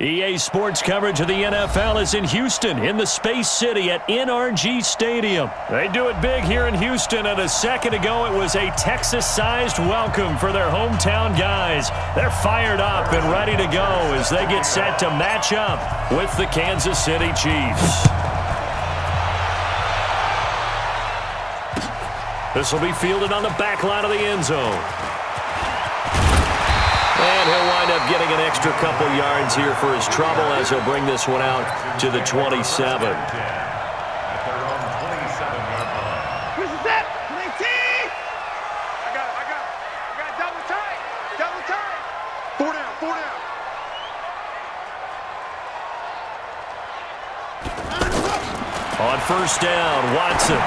EA Sports coverage of the NFL is in Houston, in the Space City at NRG Stadium. They do it big here in Houston, and a second ago it was a Texas-sized welcome for their hometown guys. They're fired up and ready to go as they get set to match up with the Kansas City Chiefs. This will be fielded on the back line of the end zone. And he'll wind up getting an extra couple yards here for his trouble as he'll bring this one out to the 27. Where's that? 19! I got double tight. Four down. On first down, Watson.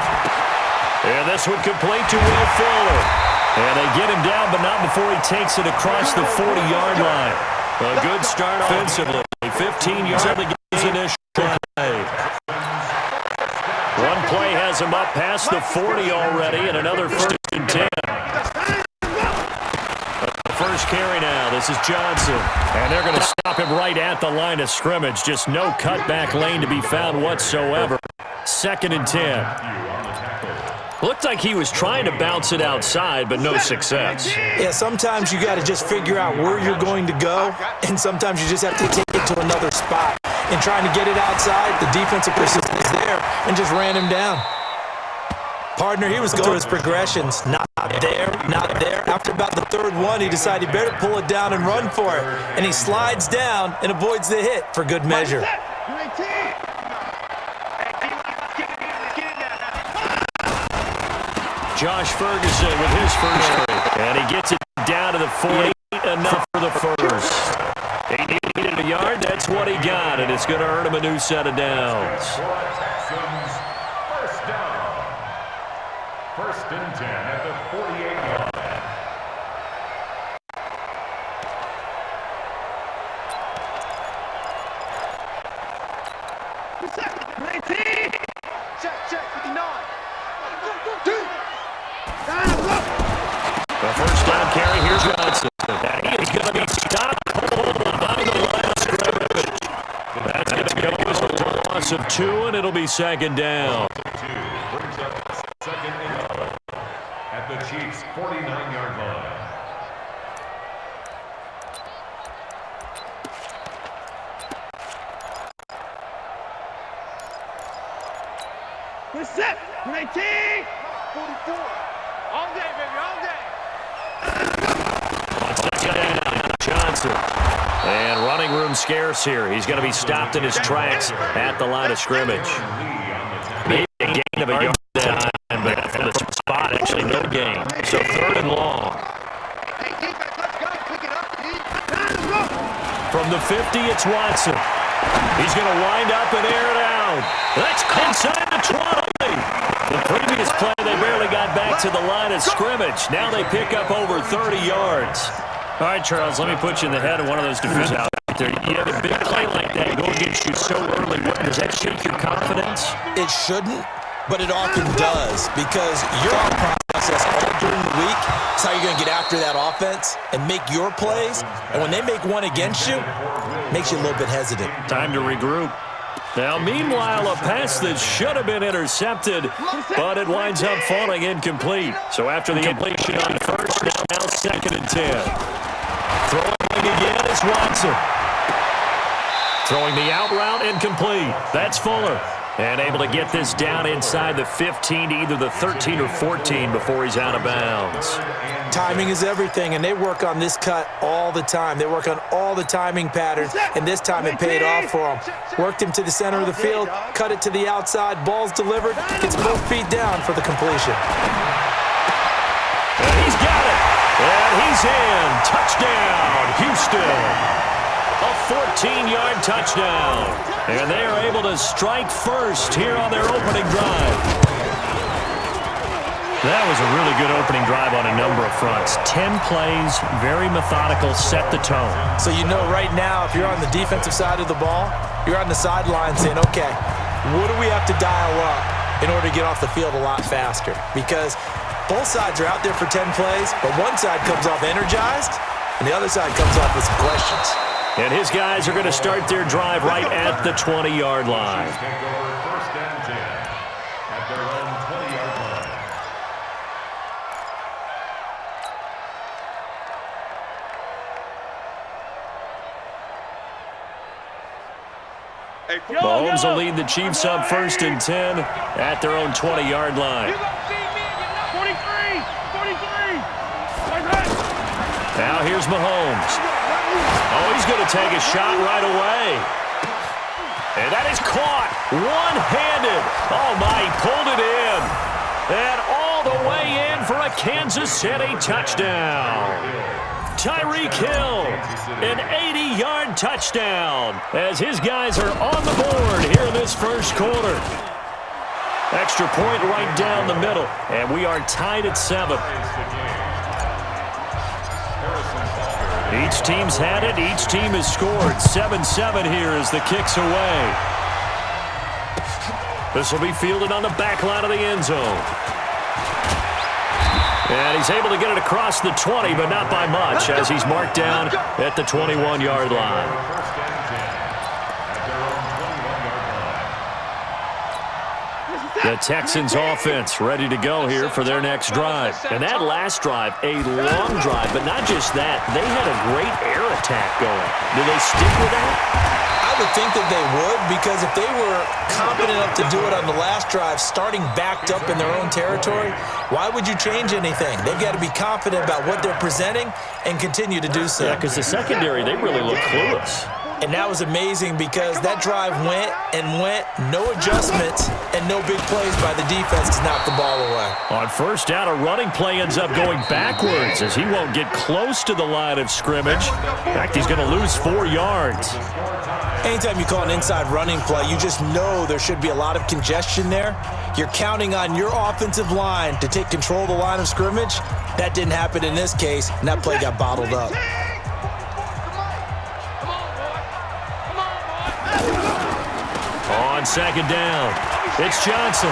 And this one complete to Will Fuller. And they get him down, but not before he takes it across the 40-yard line. A good start offensively. 15 yards of the game's initial play. One play has him up past the 40 already, and another first and 10. The first carry now. This is Johnson. And they're going to stop him right at the line of scrimmage. Just no cutback lane to be found whatsoever. Second and 10. Looked like he was trying to bounce it outside, but no success. Yeah, sometimes you got to just figure out where you're going to go, and sometimes you just have to take it to another spot. And trying to get it outside, the defensive persistence is there, and just ran him down. Partner, he was going through his progressions. Not there. After about the third one, he decided he better pull it down and run for it. And he slides down and avoids the hit for good measure. Josh Ferguson with his first carry. And he gets it down to the 40. Enough for the first. He needed a yard. That's what he got. And it's going to earn him a new set of downs. Texans, first down. First and 10 at the 48-yard line. Check, 59. The first down carry, here's Johnson. And he is going to be stopped cold by the line of scrimmage. That's going to go as a loss of 2, and it'll be second down. Brings up second and 11 at the Chiefs' 49-yard line. We're set. 19. 44. All day, baby, all day. Johnson. And running room scarce here. He's going to be stopped in his tracks at the line of scrimmage. Maybe a gain of a yard that time, but for the spot, actually no gain. So third and long. Hey, defense, let's go. Pick it up, dude. From the 50, it's Watson. He's going to wind up and air it out. That's inside the 20. The previous play, they barely got back to the line of scrimmage. Now they pick up over 30 yards. All right, Charles, let me put you in the head of one of those defenders out there. You have a big play like that go against you so early. Does that shake your confidence? It shouldn't, but it often does, because your process all during the week is how you're going to get after that offense and make your plays. And when they make one against you, it makes you a little bit hesitant. Time to regroup. Now, meanwhile, a pass that should have been intercepted, but it winds up falling incomplete. So after the completion on first, now second and 10. Throwing again is Watson. Throwing the out route incomplete. That's Fuller. And able to get this down inside the 15 to either the 13 or 14 before he's out of bounds. Timing is everything, and they work on this cut all the time. They work on all the timing patterns, and this time it paid off for them. Worked him to the center of the field, cut it to the outside, ball's delivered, gets both feet down for the completion. And he's got it. And he's in. Touchdown, Houston. A 14-yard touchdown. And they are able to strike first here on their opening drive. That was a really good opening drive on a number of fronts. 10 plays, very methodical, set the tone. So you know right now, if you're on the defensive side of the ball, you're on the sideline saying, okay, what do we have to dial up in order to get off the field a lot faster? Because both sides are out there for 10 plays, but one side comes off energized, and the other side comes off with some questions. And his guys are going to start their drive right at the 20-yard line. Take over first and 10 at their own 20-yard line. Mahomes will lead the Chiefs up first and 10 at their own 20-yard line. 43! Now here's Mahomes. Oh, he's going to take a shot right away. And that is caught one-handed. Oh, my, he pulled it in. And all the way in for a Kansas City touchdown. Tyreek Hill, an 80-yard touchdown as his guys are on the board here in this first quarter. Extra point right down the middle, and we are tied at 7. Each team's had it. Each team has scored. 7-7 here as the kick's away. This will be fielded on the back line of the end zone. And he's able to get it across the 20, but not by much, as he's marked down at the 21-yard line. The Texans offense ready to go here for their next drive. And that last drive, a long drive, but not just that. They had a great air attack going. Do they stick with that? I would think that they would, because if they were confident enough to do it on the last drive, starting backed up in their own territory, why would you change anything? They've got to be confident about what they're presenting and continue to do so. Yeah, because the secondary, they really look clueless. And that was amazing because that drive went and went, no adjustments, and no big plays by the defense to knock the ball away. On first down, a running play ends up going backwards as he won't get close to the line of scrimmage. In fact, he's going to lose 4 yards. Anytime you call an inside running play, you just know there should be a lot of congestion there. You're counting on your offensive line to take control of the line of scrimmage. That didn't happen in this case, and that play got bottled up. On second down, it's Johnson.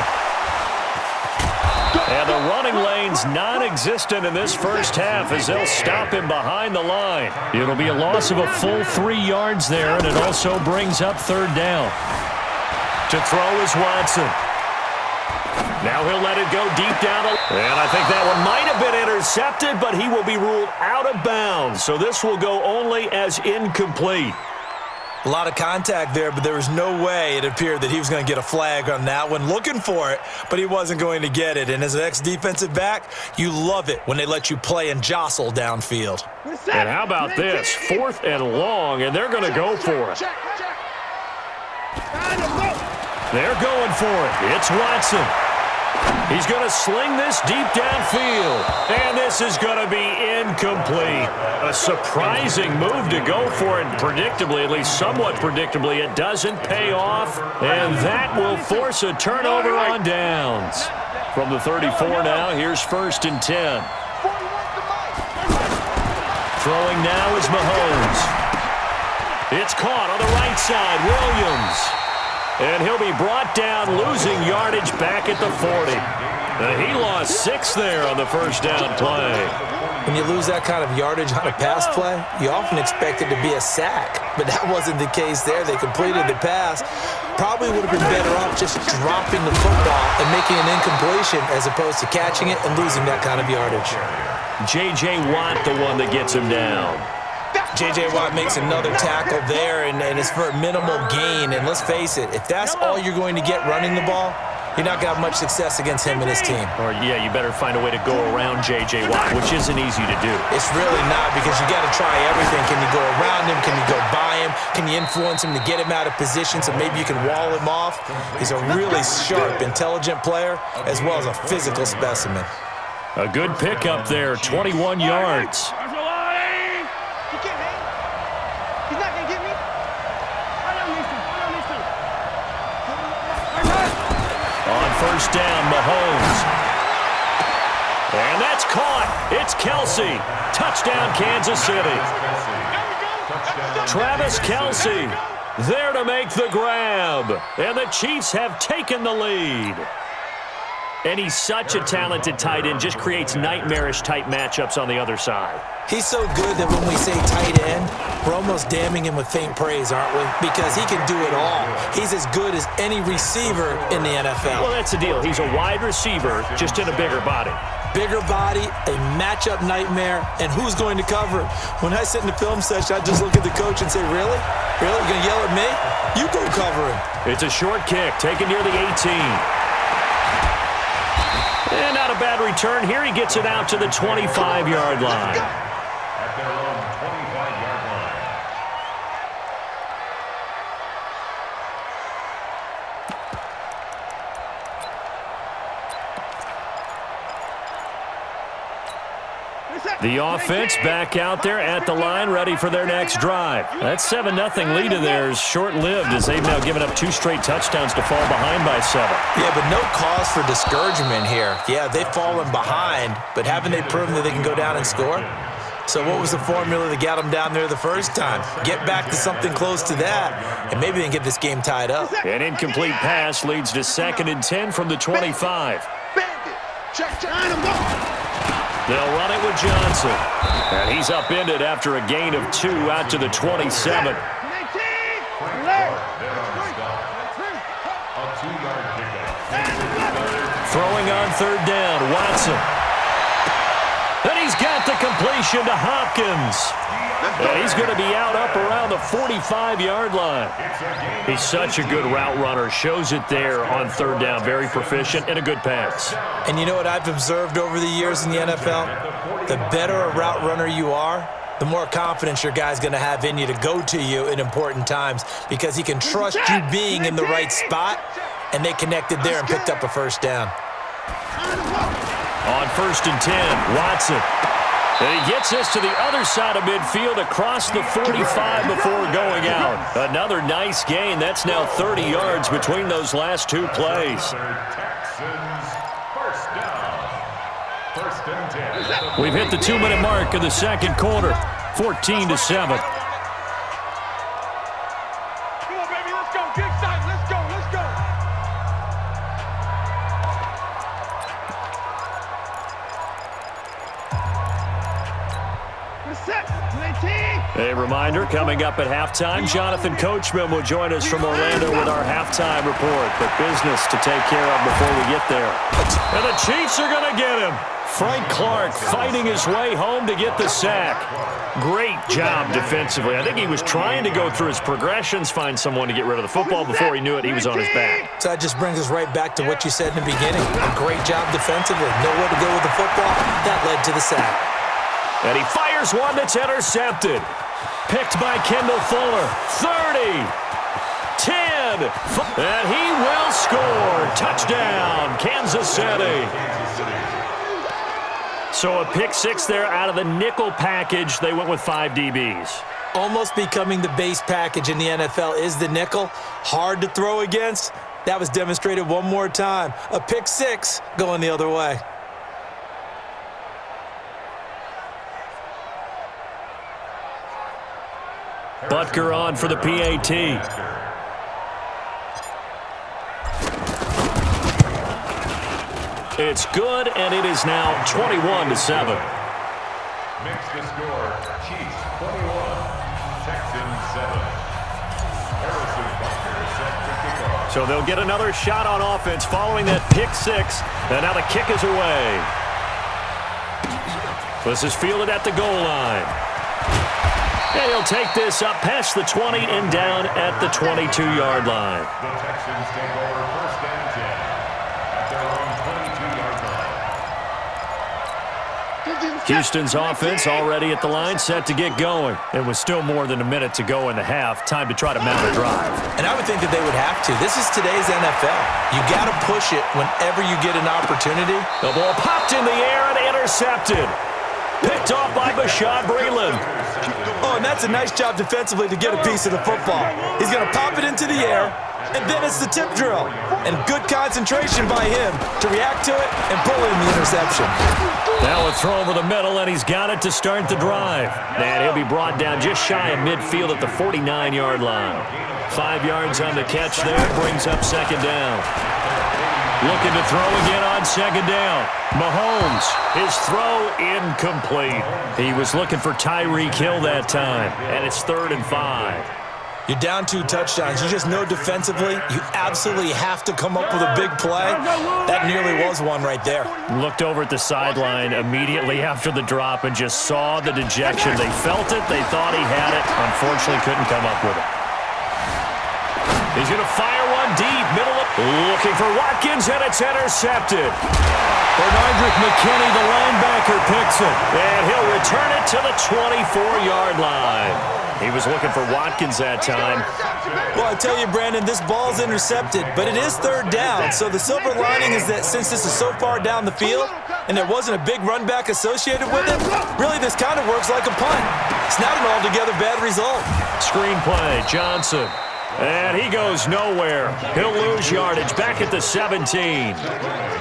And the running lane's non-existent in this first half as they'll stop him behind the line. It'll be a loss of a full 3 yards there, and it also brings up third down. To throw is Watson. Now he'll let it go deep down. And I think that one might have been intercepted, but he will be ruled out of bounds. So this will go only as incomplete. A lot of contact there, but there was no way it appeared that he was going to get a flag on that one. Looking for it, but he wasn't going to get it. And as an ex-defensive back, you love it when they let you play and jostle downfield. And how about this? 4th and long, and they're going to go for it. They're going for it. It's Watson. He's going to sling this deep downfield. And this is going to be incomplete. A surprising move to go for it. Predictably, at least somewhat predictably, it doesn't pay off. And that will force a turnover on downs. From the 34 now, here's first and 10. Throwing now is Mahomes. It's caught on the right side. Williams. And he'll be brought down, losing yardage back at the 40. He lost 6 there on the first down play. When you lose that kind of yardage on a pass play, you often expect it to be a sack. But that wasn't the case there. They completed the pass. Probably would have been better off just dropping the football and making an incompletion as opposed to catching it and losing that kind of yardage. J.J. Watt, the one that gets him down. J.J. Watt makes another tackle there, and it's for a minimal gain. And let's face it, if that's all you're going to get running the ball, you're not going to have much success against him and his team. Or, yeah, you better find a way to go around J.J. Watt, which isn't easy to do. It's really not, because you got to try everything. Can you go around him? Can you go by him? Can you influence him to get him out of position so maybe you can wall him off? He's a really sharp, intelligent player, as well as a physical specimen. A good pickup there, 21 yards. First down, Mahomes. And that's caught. It's Kelsey. Touchdown, Kansas City. Travis Kelsey there to make the grab. And the Chiefs have taken the lead. And he's such a talented tight end, just creates nightmarish type matchups on the other side. He's so good that when we say tight end, We're almost damning him with faint praise, aren't we? Because he can do it all. He's as good as any receiver in the NFL. Well, that's the deal. He's a wide receiver, just in a bigger body. Bigger body, a matchup nightmare, and who's going to cover it? When I sit in the film session, I just look at the coach and say, really? Really? You're going to yell at me? You go cover him. It's a short kick, taken near the 18. And not a bad return. Here he gets it out to the 25-yard line. At their own 25-yard line. The offense back out there at the line, ready for their next drive. That 7-0 lead of theirs short-lived as they've now given up 2 straight touchdowns to fall behind by 7. Yeah, but no cause for discouragement here. Yeah, they've fallen behind, but haven't they proven that they can go down and score? So what was the formula that got them down there the first time? Get back to something close to that, and maybe they can get this game tied up. An incomplete pass leads to 2nd and 10 from the 25. Check. They'll run it with Johnson. And he's upended after a gain of 2 out to the 27. There on the stop. A 2-yard pickup. Throwing on 3rd down, Watson. And he's got the completion to Hopkins. And he's going to be out up around the 45-yard line. He's such a good route runner. Shows it there on 3rd down. Very proficient and a good pass. And you know what I've observed over the years in the NFL? The better a route runner you are, the more confidence your guy's going to have in you to go to you in important times because he can trust you being in the right spot, and they connected there and picked up a 1st down. On 1st and 10, Watson. And he gets us to the other side of midfield across the 45 before going out. Another nice gain. That's now 30 yards between those last 2 plays. Texans, 1st down. 1st and 10. We've hit the 2-minute mark of the 2nd quarter. 14-7. Come on, baby, let's go. Get excited. Let's go. A reminder, coming up at halftime, Jonathan Coachman will join us from Orlando with our halftime report. But business to take care of before we get there. And the Chiefs are going to get him. Frank Clark fighting his way home to get the sack. Great job defensively. I think he was trying to go through his progressions, find someone to get rid of the football. Before he knew it, he was on his back. So that just brings us right back to what you said in the beginning. A great job defensively. Know where to go with the football. That led to the sack. And he fires one that's intercepted. Picked by Kendall Fuller. 30. 10. And he will score. Touchdown, Kansas City. So a pick 6 there out of the nickel package. They went with 5 DBs. Almost becoming the base package in the NFL is the nickel. Hard to throw against. That was demonstrated one more time. A pick 6 going the other way. Butker on for the PAT. It's good, and it is now 21-7. Makes the score, Chiefs 21, Texans 7. Harrison Butker set to kick off. So they'll get another shot on offense following that pick 6, and now the kick is away. This is fielded at the goal line. And he'll take this up past the 20 and down at the 22-yard line. The Texans take over 1st and 10 at their own 22-yard line. Houston's offense already at the line, set to get going. And with still more than a minute to go in the half, time to try to mount a drive. And I would think that they would have to. This is today's NFL. You got to push it whenever you get an opportunity. The ball popped in the air and intercepted. Picked off by Bashaud Breeland. Oh, and that's a nice job defensively to get a piece of the football. He's going to pop it into the air, and then it's the tip drill. And good concentration by him to react to it and pull in the interception. Now a throw over the middle, and he's got it to start the drive. And he'll be brought down just shy of midfield at the 49-yard line. 5 yards on the catch there, brings up 2nd down. Looking to throw again on second down. Mahomes, his throw incomplete. He was looking for Tyreek Hill that time, and it's 3rd and 5. You're down 2 touchdowns. You just know defensively you absolutely have to come up with a big play. That nearly was one right there. Looked over at the sideline immediately after the drop and just saw the dejection. They felt it. They thought he had it. Unfortunately, couldn't come up with it. He's going to fire one deep, middle of, looking for Watkins, and it's intercepted. Bernardrick McKinney, the linebacker, picks it, and he'll return it to the 24-yard line. He was looking for Watkins that time. Well, I tell you, Brandon, this ball's intercepted, but it is 3rd down. So the silver lining is that since this is so far down the field and there wasn't a big run back associated with it, really this kind of works like a punt. It's not an altogether bad result. Screenplay, Johnson. And he goes nowhere. He'll lose yardage back at the 17.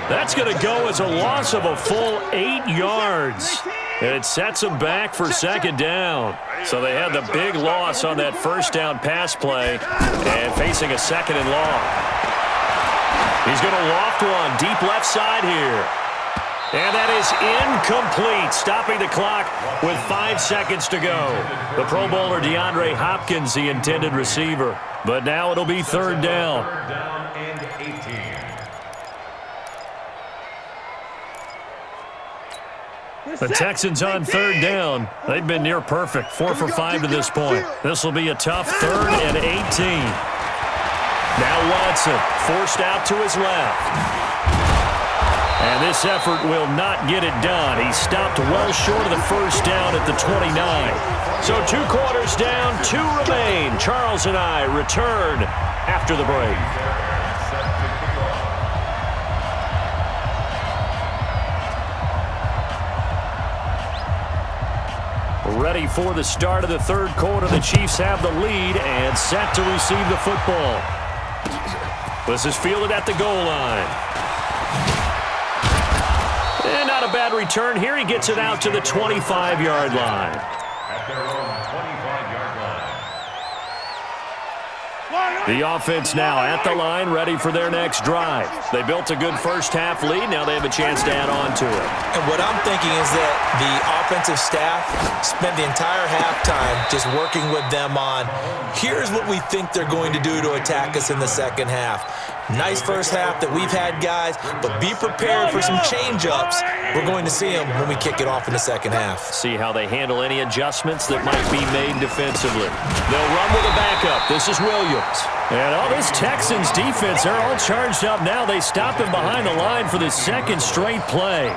That's going to go as a loss of a full 8 yards. And it sets them back for 2nd down. So they had the big loss on that 1st down pass play and facing a 2nd and long. He's going to loft one deep left side here. And that is incomplete, stopping the clock with 5 seconds to go. The Pro Bowler DeAndre Hopkins, the intended receiver. But now it'll be 3rd down. 3rd down and 18. The Texans on 3rd down. They've been near perfect, 4 for 5 to this point. This will be a tough 3rd and 18. Now Watson forced out to his left. And this effort will not get it done. He stopped well short of the 1st down at the 29. So 2 quarters down, 2 remain. Charles and I return after the break. Ready for the start of the 3rd quarter. The Chiefs have the lead and set to receive the football. This is fielded at the goal line. And not a bad return here. He gets it out to the 25-yard line. At their own 25-yard line. The offense now at the line, ready for their next drive. They built a good 1st half lead. Now they have a chance to add on to it. And what I'm thinking is that the offensive staff spent the entire halftime just working with them on, here's what we think they're going to do to attack us in the 2nd half. Nice 1st half that we've had, guys, but be prepared for some change-ups. We're going to see them when we kick it off in the 2nd half. See how they handle any adjustments that might be made defensively. They'll run with a backup. This is Williams. And this Texans defense, they're all charged up now. They stop him behind the line for the 2nd straight play.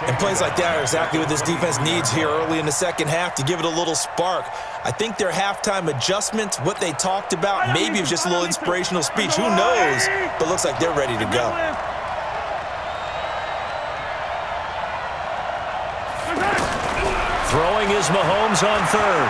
And plays like that are exactly what this defense needs here early in the 2nd half to give it a little spark. I think their halftime adjustments, what they talked about, maybe it was just a little inspirational speech. Who knows? But looks like they're ready to go. Throwing is Mahomes on 3rd.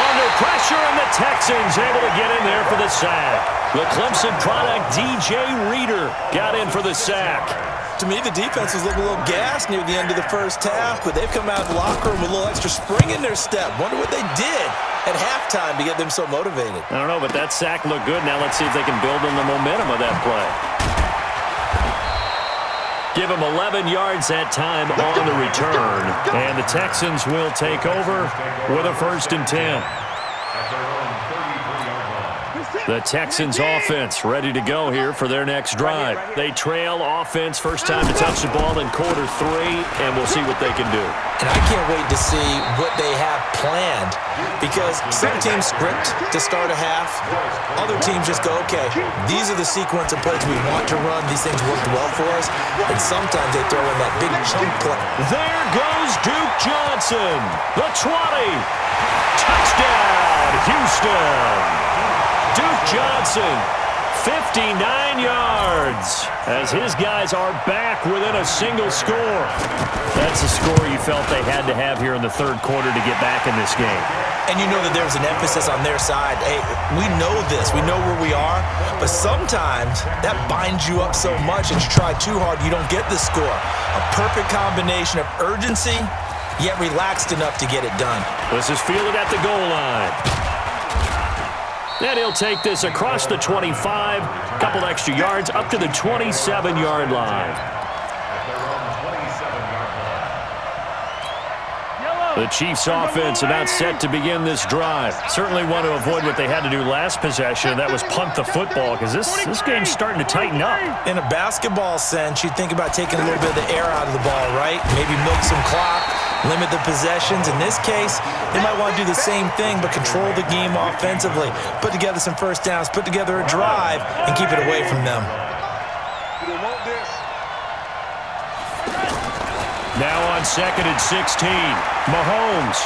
Under pressure, and the Texans able to get in there for the sack. The Clemson product, DJ Reader, got in for the sack. To me, the defense was looking a little gassed near the end of the 1st half, but they've come out of the locker room with a little extra spring in their step. Wonder what they did at halftime to get them so motivated. I don't know, but that sack looked good. Now let's see if they can build on the momentum of that play. Give him 11 yards that time on the return. And the Texans will take over with a 1st and 10. The Texans offense ready to go here for their next drive. They trail offense, 1st time to touch the ball in quarter 3, and we'll see what they can do. And I can't wait to see what they have planned, because some teams script to start a half. Other teams just go, okay, these are the sequence of plays we want to run. These things worked well for us. And sometimes they throw in that big chunk play. There goes Duke Johnson, the 20. Touchdown, Houston. Duke Johnson, 59 yards, as his guys are back within a single score. That's a score you felt they had to have here in the 3rd quarter to get back in this game. And you know that there's an emphasis on their side. Hey, we know this. We know where we are. But sometimes that binds you up so much that you try too hard, you don't get the score. A perfect combination of urgency, yet relaxed enough to get it done. This is fielded at the goal line. And he'll take this across the 25, a couple extra yards up to the 27-yard line. The Chiefs offense about set to begin this drive. Certainly want to avoid what they had to do last possession. That was punt the football, because this game's starting to tighten up. In a basketball sense, you think about taking a little bit of the air out of the ball, right? Maybe milk some clock, limit the possessions. In this case, they might want to do the same thing, but control the game offensively. Put together some first downs, put together a drive, and keep it away from them. Now on 2nd and 16, Mahomes.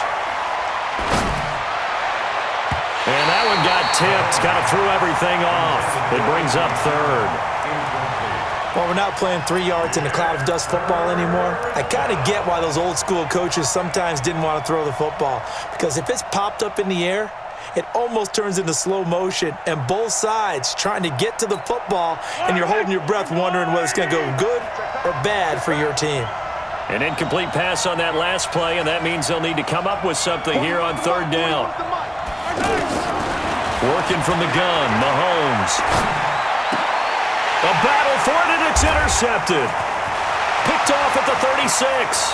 And that one got tipped, kind of threw everything off. It brings up 3rd. Well, we're not playing 3 yards in a cloud of dust football anymore. I kind of get why those old school coaches sometimes didn't want to throw the football, because if it's popped up in the air, it almost turns into slow motion, and both sides trying to get to the football, and you're holding your breath wondering whether it's going to go good or bad for your team. An incomplete pass on that last play, and that means they'll need to come up with something here on 3rd down. Working from the gun, Mahomes. A battle for it, and it's intercepted. Picked off at the 36.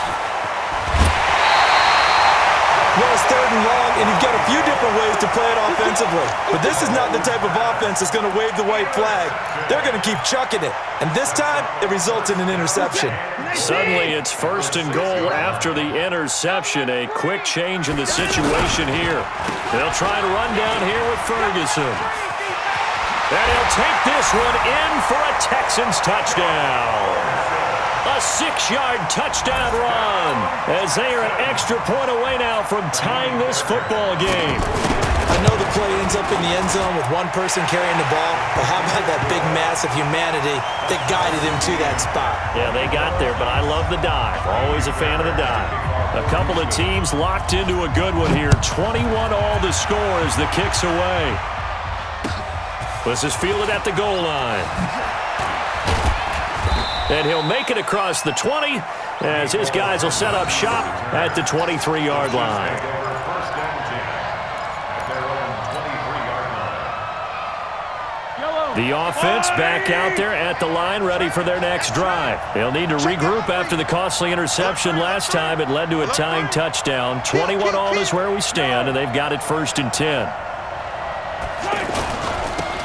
Well, it's 3rd and long, and you've got a few different ways to play it offensively. But this is not the type of offense that's going to wave the white flag. They're going to keep chucking it. And this time, it results in an interception. Suddenly, it's 1st and goal after the interception. A quick change in the situation here. They'll try to run down here with Ferguson. And he'll take this one in for a Texans touchdown. A 6-yard touchdown run, as they are an extra point away now from tying this football game. I know the play ends up in the end zone with one person carrying the ball, but how about that big mass of humanity that guided him to that spot? Yeah, they got there, but I love the dive. Always a fan of the dive. A couple of teams locked into a good one here. 21-all the score as the kick's away. This is fielded at the goal line. And he'll make it across the 20 as his guys will set up shop at the 23-yard line. The offense back out there at the line, ready for their next drive. They'll need to regroup after the costly interception last time. It led to a tying touchdown. 21-all is where we stand, and they've got it 1st and 10.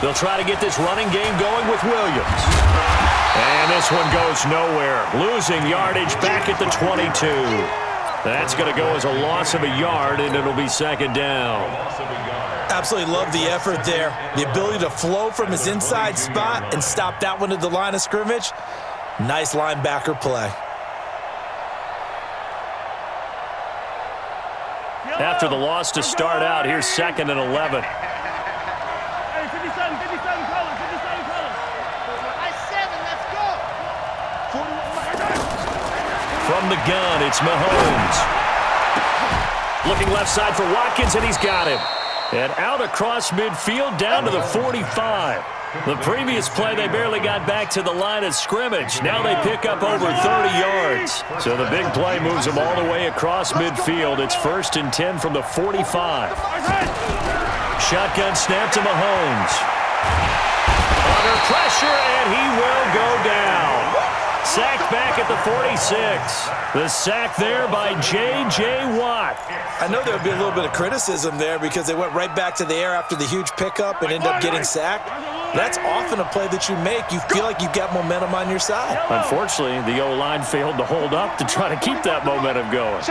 They'll try to get this running game going with Williams. And this one goes nowhere. Losing yardage back at the 22. That's going to go as a loss of a yard, and it'll be 2nd down. Absolutely love the effort there. The ability to flow from his inside spot and stop that one at the line of scrimmage. Nice linebacker play. After the loss to start out, here's 2nd and 11. From the gun, it's Mahomes. Looking left side for Watkins, and he's got him. And out across midfield, down to the 45. The previous play, they barely got back to the line of scrimmage. Now they pick up over 30 yards. So the big play moves them all the way across midfield. It's 1st and 10 from the 45. Shotgun snap to Mahomes. Under pressure, and he will go down. Sacked back at the 46. The sack there by J.J. Watt. I know there would be a little bit of criticism there because they went right back to the air after the huge pickup and ended up getting sacked. That's often a play that you make. You feel like you've got momentum on your side. Unfortunately, the O-line failed to hold up to try to keep that momentum going.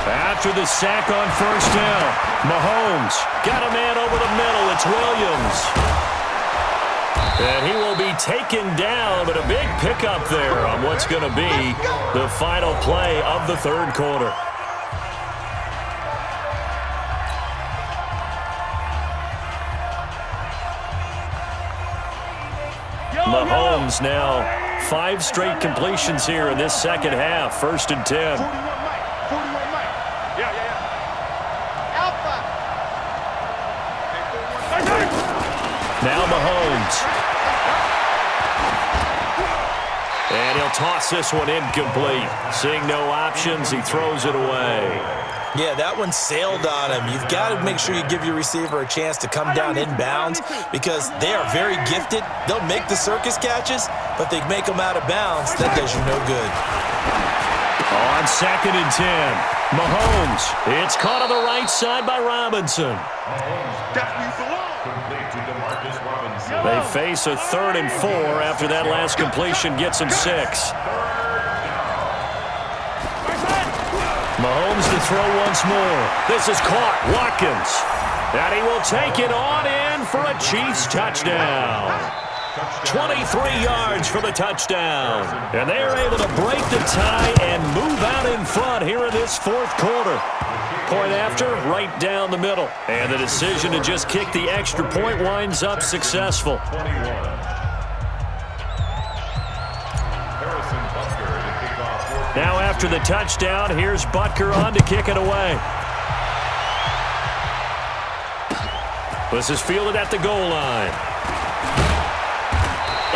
After the sack on 1st down, Mahomes got a man over the middle. It's Williams. And he will be taken down, but a big pickup there on what's going to be the final play of the 3rd quarter. Mahomes now 5 straight completions here in this 2nd half. 1st and 10. Now Mahomes. And he'll toss this one incomplete. Seeing no options, he throws it away. Yeah, that one sailed on him. You've got to make sure you give your receiver a chance to come down inbounds because they are very gifted. They'll make the circus catches, but they make them out of bounds. That does you no good. On 2nd and 10, Mahomes. It's caught on the right side by Robinson. They face a 3rd and 4 after that last completion gets him 6. Mahomes to throw once more. This is caught. Watkins. And he will take it on in for a Chiefs touchdown. 23 yards for the touchdown. And they're able to break the tie and move out in front here in this 4th quarter. Point after, right down the middle. And the decision to just kick the extra point winds up successful. Now after the touchdown, here's Butker on to kick it away. This is fielded at the goal line.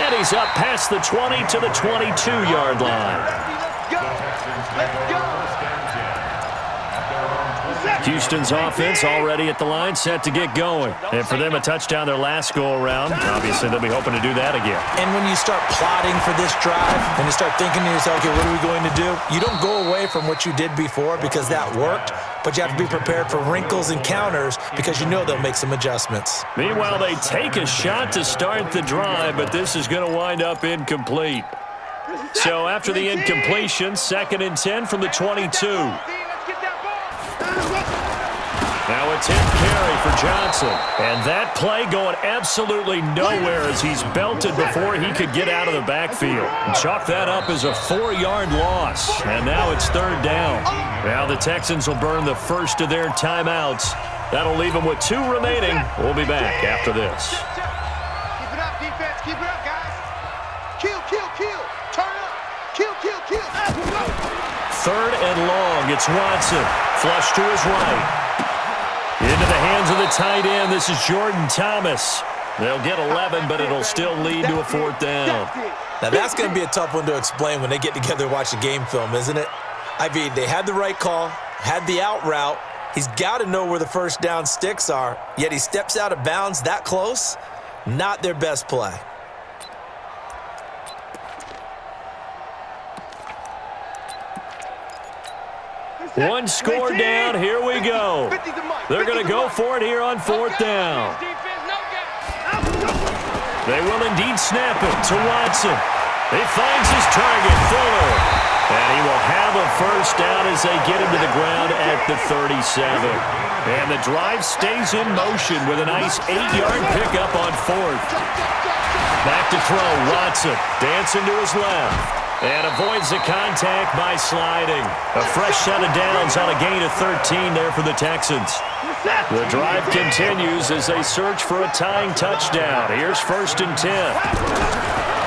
And he's up past the 20 to the 22-yard line. Let's go. Houston's offense already at the line, set to get going. And for them, a touchdown their last go-around. Obviously, they'll be hoping to do that again. And when you start plotting for this drive, and you start thinking to yourself, okay, what are we going to do? You don't go away from what you did before because that worked, but you have to be prepared for wrinkles and counters because you know they'll make some adjustments. Meanwhile, they take a shot to start the drive, but this is going to wind up incomplete. So after the incompletion, 2nd and 10 from the 22. Now a 10th carry for Johnson. And that play going absolutely nowhere as he's belted before he could get out of the backfield. And chalk that up as a 4-yard loss. And now it's 3rd down. Now the Texans will burn the first of their timeouts. That'll leave them with 2 remaining. We'll be back after this. Keep it up, defense. Keep it up, guys. Kill, kill, kill. Turn up. Kill, kill, kill. 3rd and long. It's Watson. Flush to his right. Into the hands of the tight end. This is Jordan Thomas. They'll get 11, but it'll still lead to a 4th down. Now, that's going to be a tough one to explain when they get together and watch a game film, isn't it? I mean, they had the right call, had the out route. He's got to know where the first down sticks are, yet he steps out of bounds that close. Not their best play. One score down. Here we go. They're going to go for it here on 4th down. They will indeed snap it to Watson. He finds his target, Fuller. And he will have a first down as they get him to the ground at the 37. And the drive stays in motion with a nice 8-yard pickup on 4th. Back to throw, Watson. Dancing to his left. And avoids the contact by sliding. A fresh set of downs on a gain of 13 there for the Texans. The drive continues as they search for a tying touchdown. Here's 1st and 10.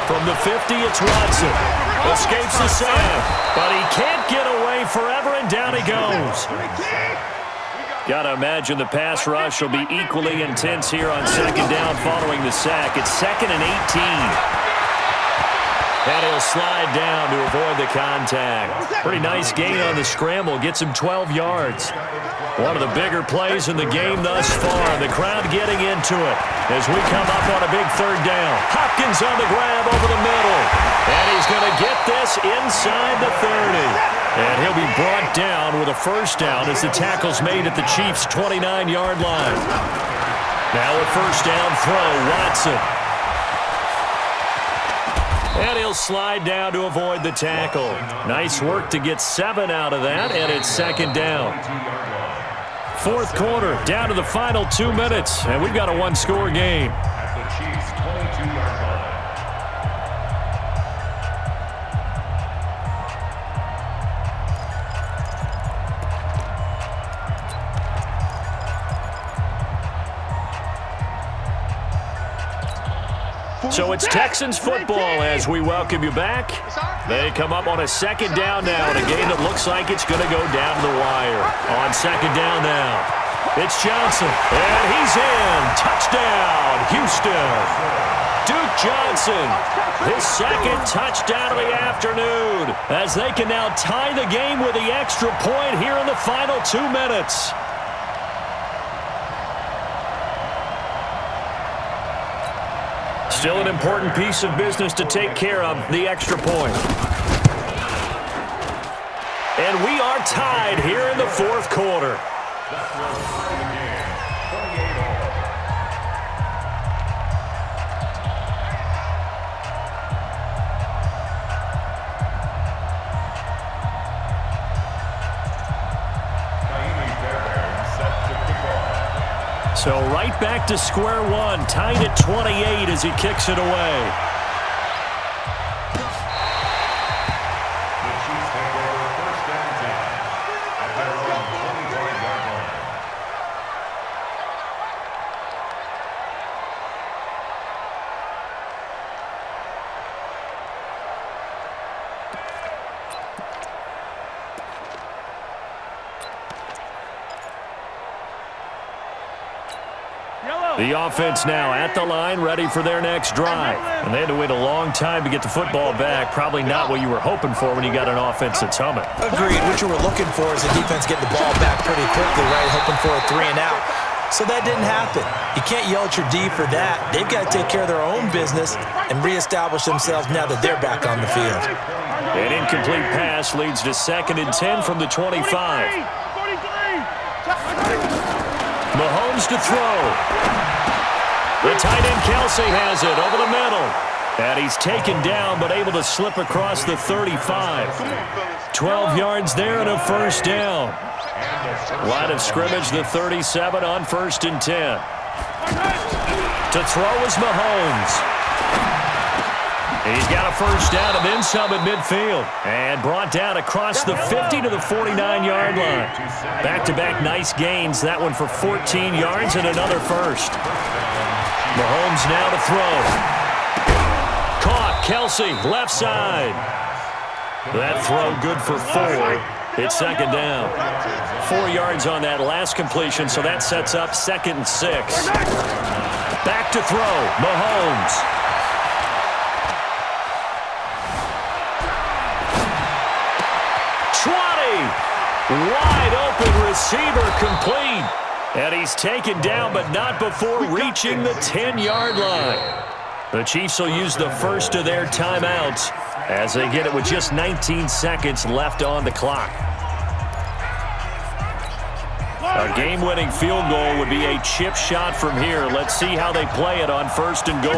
From the 50, it's Watson. Escapes the sack, but he can't get away forever, and down he goes. Got to imagine the pass rush will be equally intense here on 2nd down following the sack. It's 2nd and 18. And he'll slide down to avoid the contact. Pretty nice gain on the scramble. Gets him 12 yards. One of the bigger plays in the game thus far. The crowd getting into it as we come up on a big 3rd down. Hopkins on the grab over the middle. And he's going to get this inside the 30. And he'll be brought down with a first down as the tackle's made at the Chiefs' 29-yard line. Now a first down throw, Watson. And he'll slide down to avoid the tackle. Nice work to get 7 out of that, and it's 2nd down. 4th quarter, down to the final 2 minutes, and we've got a 1-score game. At the Chiefs' 22-yard line. So it's Texans football as we welcome you back. They come up on a 2nd down now in a game that looks like it's going to go down to the wire. On 2nd down now, it's Johnson, and he's in. Touchdown, Houston. Duke Johnson, his second touchdown of the afternoon, as they can now tie the game with the extra point here in the final 2 minutes. Still an important piece of business to take care of, the extra point. And we are tied here in the fourth quarter. So right back to square one, tied at 28 as he kicks it away. The Chiefs take over first and 10 at their own 25-yard line. The offense now at the line, ready for their next drive. And they had to wait a long time to get the football back. Probably not what you were hoping for when you got an offense that's humming. Agreed. What you were looking for is the defense getting the ball back pretty quickly, right? Hoping for a 3 and out. So that didn't happen. You can't yell at your D for that. They've got to take care of their own business and reestablish themselves now that they're back on the field. An incomplete pass leads to 2nd and 10 from the 25. Mahomes to throw. The tight end Kelsey has it over the middle. And he's taken down but able to slip across the 35. 12 yards there and a first down. Line of scrimmage, the 37 on 1st and 10. To throw is Mahomes. He's got a first down and then some at midfield. And brought down across the 50 to the 49-yard line. Back-to-back nice gains. That one for 14 yards and another first. Mahomes now to throw. Caught. Kelsey, left side. That throw good for 4. It's 2nd down. 4 yards on that last completion, so that sets up 2nd and 6. Back to throw. Mahomes. Wide open receiver complete. And he's taken down, but not before reaching the 10-yard line. The Chiefs will use the first of their timeouts as they get it with just 19 seconds left on the clock. A game-winning field goal would be a chip shot from here. Let's see how they play it on 1st and goal.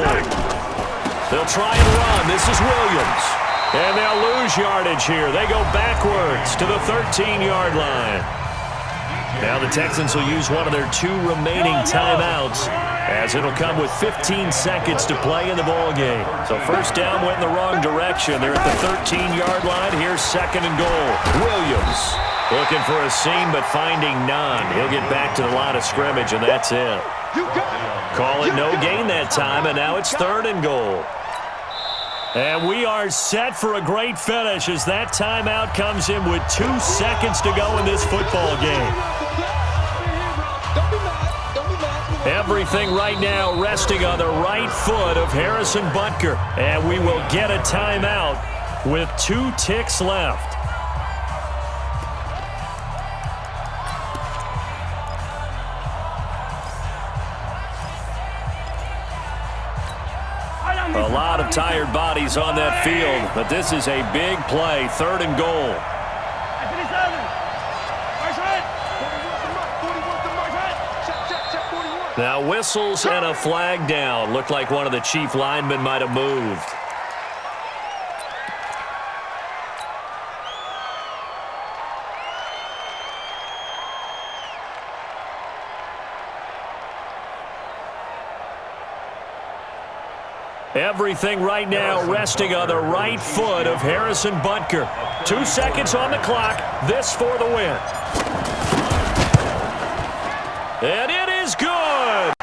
They'll try and run. This is Williams. And they'll lose yardage here. They go backwards to the 13-yard line. Now the Texans will use one of their 2 remaining timeouts as it'll come with 15 seconds to play in the ballgame. So first down went in the wrong direction. They're at the 13-yard line. Here's 2nd and goal. Williams looking for a seam but finding none. He'll get back to the line of scrimmage, and that's it. Call it no gain that time, and now it's 3rd and goal. And we are set for a great finish as that timeout comes in with 2 seconds to go in this football game. Everything right now resting on the right foot of Harrison Butker. And we will get a timeout with 2 ticks left. A lot of tired bodies on that field, but this is a big play, 3rd and goal. Now whistles and a flag down. Looked like one of the Chief linemen might have moved. Everything right now resting on the right foot of Harrison Butker. 2 seconds on the clock. This for the win. And it is good.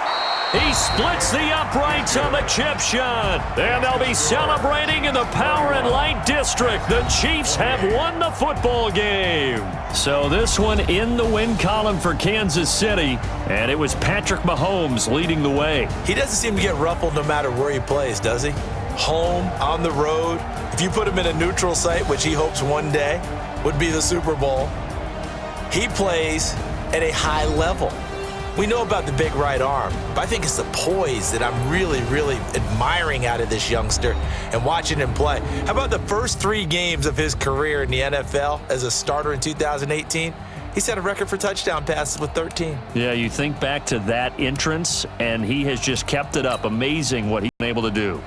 He split splits the uprights on the chip shot. And they'll be celebrating in the Power and Light District. The Chiefs have won the football game. So this one in the win column for Kansas City, and it was Patrick Mahomes leading the way. He doesn't seem to get ruffled no matter where he plays, does he? Home, on the road. If you put him in a neutral site, which he hopes one day would be the Super Bowl, he plays at a high level. We know about the big right arm, but I think it's the poise that I'm really, really admiring out of this youngster and watching him play. How about the first 3 games of his career in the NFL as a starter in 2018? He set a record for touchdown passes with 13. Yeah, you think back to that entrance, and he has just kept it up. Amazing what he's been able to do.